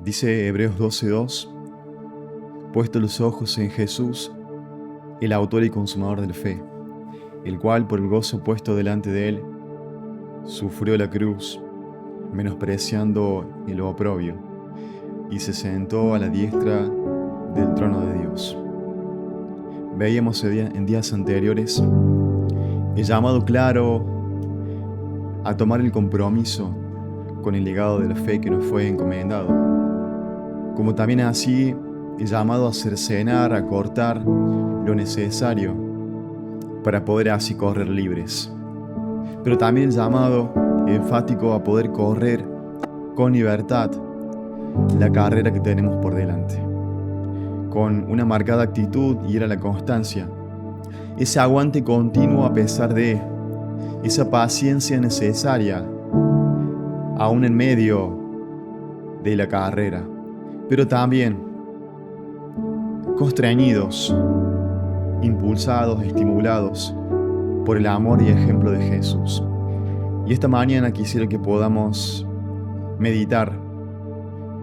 Dice Hebreos 12:2, puesto los ojos en Jesús, el autor y consumador de la fe, el cual por el gozo puesto delante de él, sufrió la cruz, menospreciando el oprobio, y se sentó a la diestra del trono de Dios. Veíamos en días anteriores el llamado claro a tomar el compromiso con el legado de la fe que nos fue encomendado, como también así el llamado a cercenar, a cortar lo necesario para poder así correr libres, pero también el llamado enfático a poder correr con libertad la carrera que tenemos por delante, con una marcada actitud y era la constancia, ese aguante continuo a pesar de, esa paciencia necesaria aún en medio de la carrera, pero también constreñidos, impulsados, estimulados por el amor y ejemplo de Jesús. Y esta mañana quisiera que podamos meditar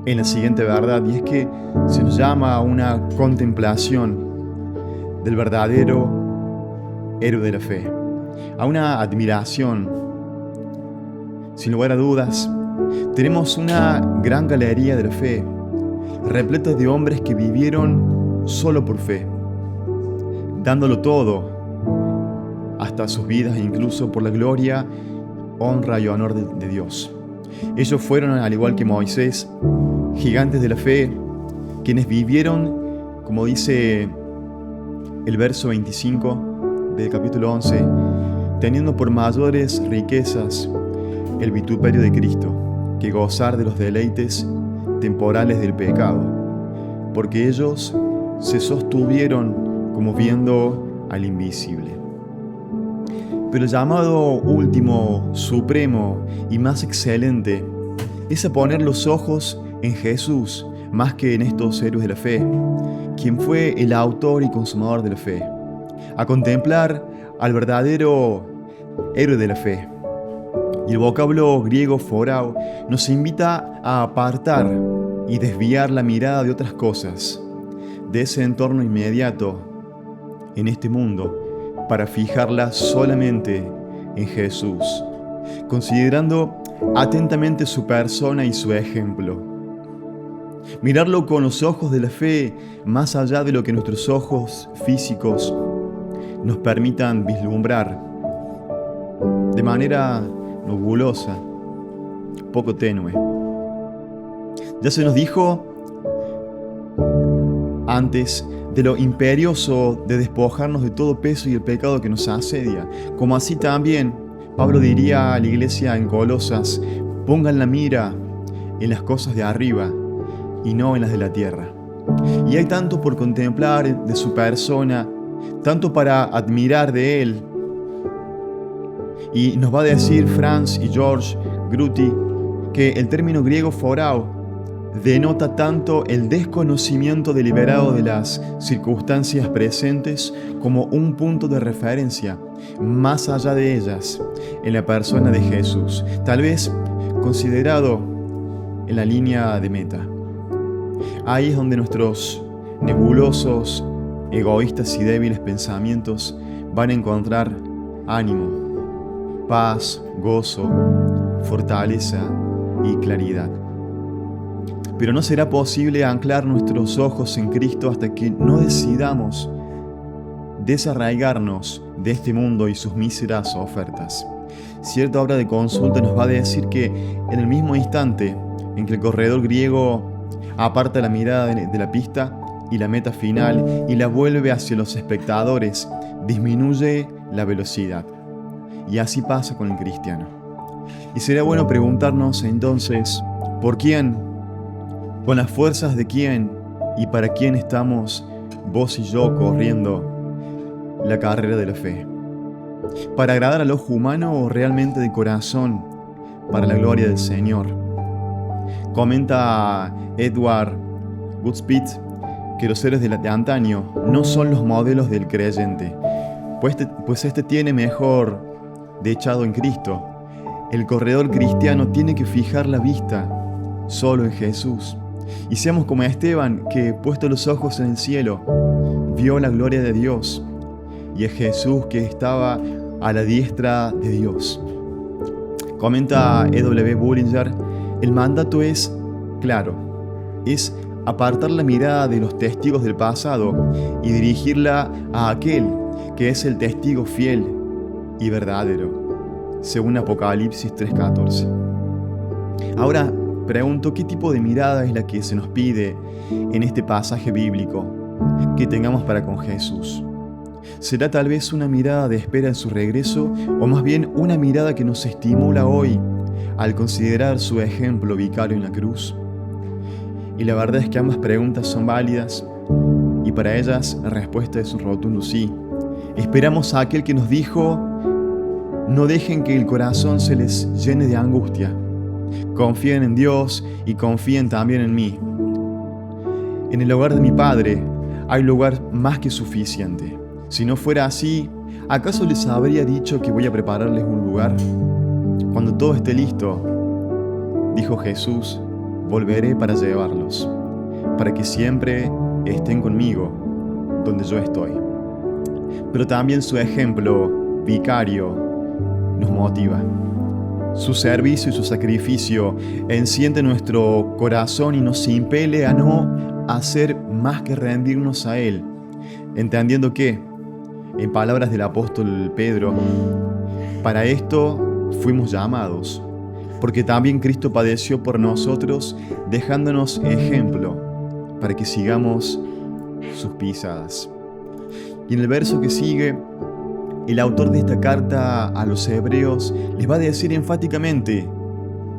en la siguiente verdad, y es que se nos llama a una contemplación del verdadero héroe de la fe, a una admiración. Sin lugar a dudas, tenemos una gran galería de la fe, repleta de hombres que vivieron solo por fe, dándolo todo, hasta sus vidas e incluso por la gloria, honra y honor de Dios. Ellos fueron, al igual que Moisés, gigantes de la fe, quienes vivieron, como dice el verso 25 del capítulo 11, teniendo por mayores riquezas el vituperio de Cristo, que gozar de los deleites temporales del pecado, porque ellos se sostuvieron como viendo al invisible. Pero el llamado último, supremo y más excelente es a poner los ojos en Jesús más que en estos héroes de la fe, quien fue el autor y consumador de la fe, a contemplar al verdadero héroe de la fe. Y el vocablo griego phorao nos invita a apartar y desviar la mirada de otras cosas, de ese entorno inmediato en este mundo, para fijarla solamente en Jesús, considerando atentamente su persona y su ejemplo. Mirarlo con los ojos de la fe, más allá de lo que nuestros ojos físicos nos permitan vislumbrar, de manera nebulosa, poco tenue. Ya se nos dijo antes de lo imperioso de despojarnos de todo peso y el pecado que nos asedia, como así también Pablo diría a la iglesia en Colosas: pongan la mira en las cosas de arriba y no en las de la tierra. Y hay tanto por contemplar de su persona, tanto para admirar de él. Y nos va a decir Franz y George Gruty que el término griego phorao denota tanto el desconocimiento deliberado de las circunstancias presentes como un punto de referencia más allá de ellas en la persona de Jesús, tal vez considerado en la línea de meta. Ahí es donde nuestros nebulosos, egoístas y débiles pensamientos van a encontrar ánimo, paz, gozo, fortaleza y claridad. Pero no será posible anclar nuestros ojos en Cristo hasta que no decidamos desarraigarnos de este mundo y sus míseras ofertas. Cierta obra de consulta nos va a decir que en el mismo instante en que el corredor griego aparta la mirada de la pista y la meta final y la vuelve hacia los espectadores, disminuye la velocidad. Y así pasa con el cristiano. Y sería bueno preguntarnos entonces, ¿por quién? ¿Con las fuerzas de quién? ¿Y para quién estamos vos y yo corriendo la carrera de la fe? ¿Para agradar al ojo humano o realmente de corazón para la gloria del Señor? Comenta Edward Goodspeed que los héroes de antaño no son los modelos del creyente, pues este tiene mejor dechado en Cristo. El corredor cristiano tiene que fijar la vista solo en Jesús, Y seamos como Esteban, que puesto los ojos en el cielo, vio la gloria de Dios y a Jesús que estaba a la diestra de Dios. Comenta E.W. Bullinger, el mandato es claro, es apartar la mirada de los testigos del pasado y dirigirla a aquel que es el testigo fiel y verdadero, según Apocalipsis 3:14. Ahora pregunto, ¿qué tipo de mirada es la que se nos pide en este pasaje bíblico que tengamos para con Jesús? ¿Será tal vez una mirada de espera en su regreso o más bien una mirada que nos estimula hoy al considerar su ejemplo vicario en la cruz? Y la verdad es que ambas preguntas son válidas y para ellas la respuesta es un rotundo sí. Esperamos a aquel que nos dijo: no dejen que el corazón se les llene de angustia. Confíen en Dios y confíen también en mí. En el hogar de mi Padre hay lugar más que suficiente. Si no fuera así, ¿acaso les habría dicho que voy a prepararles un lugar? Cuando todo esté listo, dijo Jesús, volveré para llevarlos, para que siempre estén conmigo donde yo estoy. Pero también su ejemplo vicario nos motiva. Su servicio y su sacrificio enciende nuestro corazón y nos impele a no hacer más que rendirnos a Él, entendiendo que, en palabras del apóstol Pedro, para esto fuimos llamados, porque también Cristo padeció por nosotros, dejándonos ejemplo para que sigamos sus pisadas. Y en el verso que sigue, el autor de esta carta a los hebreos les va a decir enfáticamente: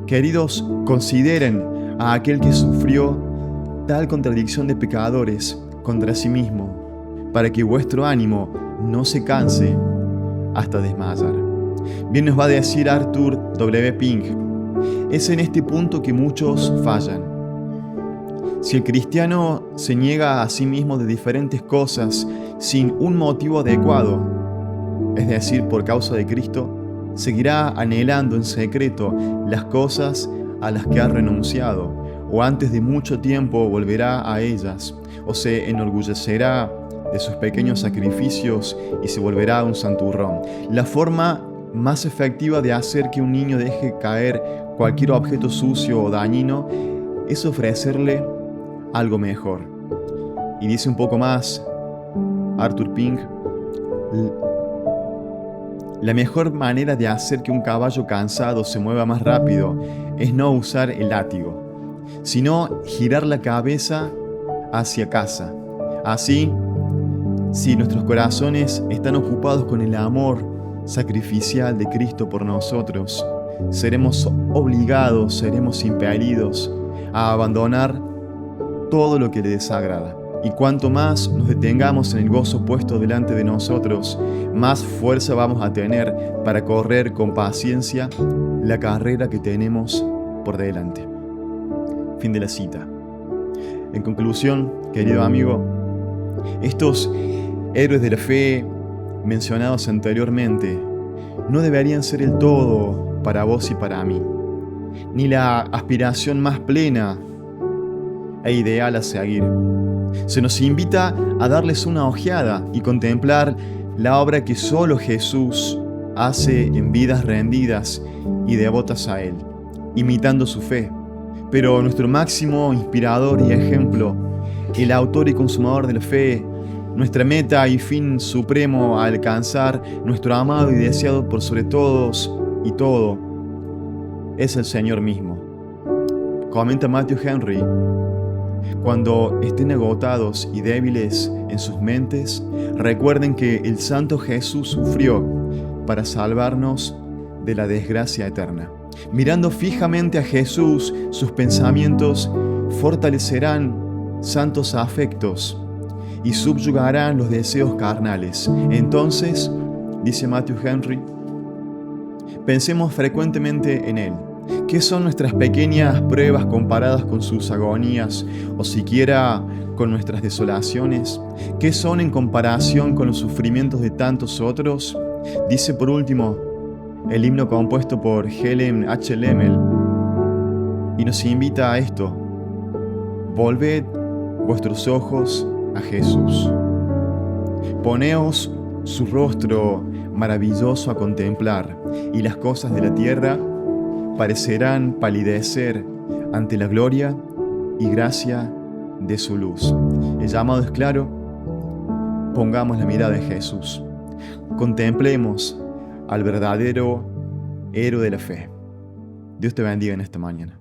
queridos, consideren a aquel que sufrió tal contradicción de pecadores contra sí mismo, para que vuestro ánimo no se canse hasta desmayar. Bien nos va a decir Arthur W. Pink, es en este punto que muchos fallan. Si el cristiano se niega a sí mismo de diferentes cosas sin un motivo adecuado, es decir, por causa de Cristo, seguirá anhelando en secreto las cosas a las que ha renunciado, o antes de mucho tiempo volverá a ellas, o se enorgullecerá de sus pequeños sacrificios y se volverá un santurrón. La forma más efectiva de hacer que un niño deje caer cualquier objeto sucio o dañino es ofrecerle algo mejor. Y dice un poco más Arthur Pink: la mejor manera de hacer que un caballo cansado se mueva más rápido es no usar el látigo, sino girar la cabeza hacia casa. Así, si nuestros corazones están ocupados con el amor sacrificial de Cristo por nosotros, seremos obligados, seremos impelidos a abandonar todo lo que le desagrada. Y cuanto más nos detengamos en el gozo puesto delante de nosotros, más fuerza vamos a tener para correr con paciencia la carrera que tenemos por delante. Fin de la cita. En conclusión, querido amigo, estos héroes de la fe mencionados anteriormente no deberían ser el todo para vos y para mí, ni la aspiración más plena e ideal a seguir. Se nos invita a darles una ojeada y contemplar la obra que solo Jesús hace en vidas rendidas y devotas a Él, imitando su fe. Pero nuestro máximo inspirador y ejemplo, el autor y consumador de la fe, nuestra meta y fin supremo a alcanzar, nuestro amado y deseado por sobre todos y todo, es el Señor mismo. Comenta Matthew Henry: cuando estén agotados y débiles en sus mentes, recuerden que el Santo Jesús sufrió para salvarnos de la desgracia eterna. Mirando fijamente a Jesús, sus pensamientos fortalecerán santos afectos y subyugarán los deseos carnales. Entonces, dice Matthew Henry, pensemos frecuentemente en Él. ¿Qué son nuestras pequeñas pruebas comparadas con sus agonías o siquiera con nuestras desolaciones? ¿Qué son en comparación con los sufrimientos de tantos otros? Dice por último el himno compuesto por Helen H. Lemmel y nos invita a esto: Volved vuestros ojos a Jesús. Poneos su rostro maravilloso a contemplar, y las cosas de la tierra parecerán palidecer ante la gloria y gracia de su luz. El llamado es claro: pongamos la mirada en Jesús. Contemplemos al verdadero héroe de la fe. Dios te bendiga en esta mañana.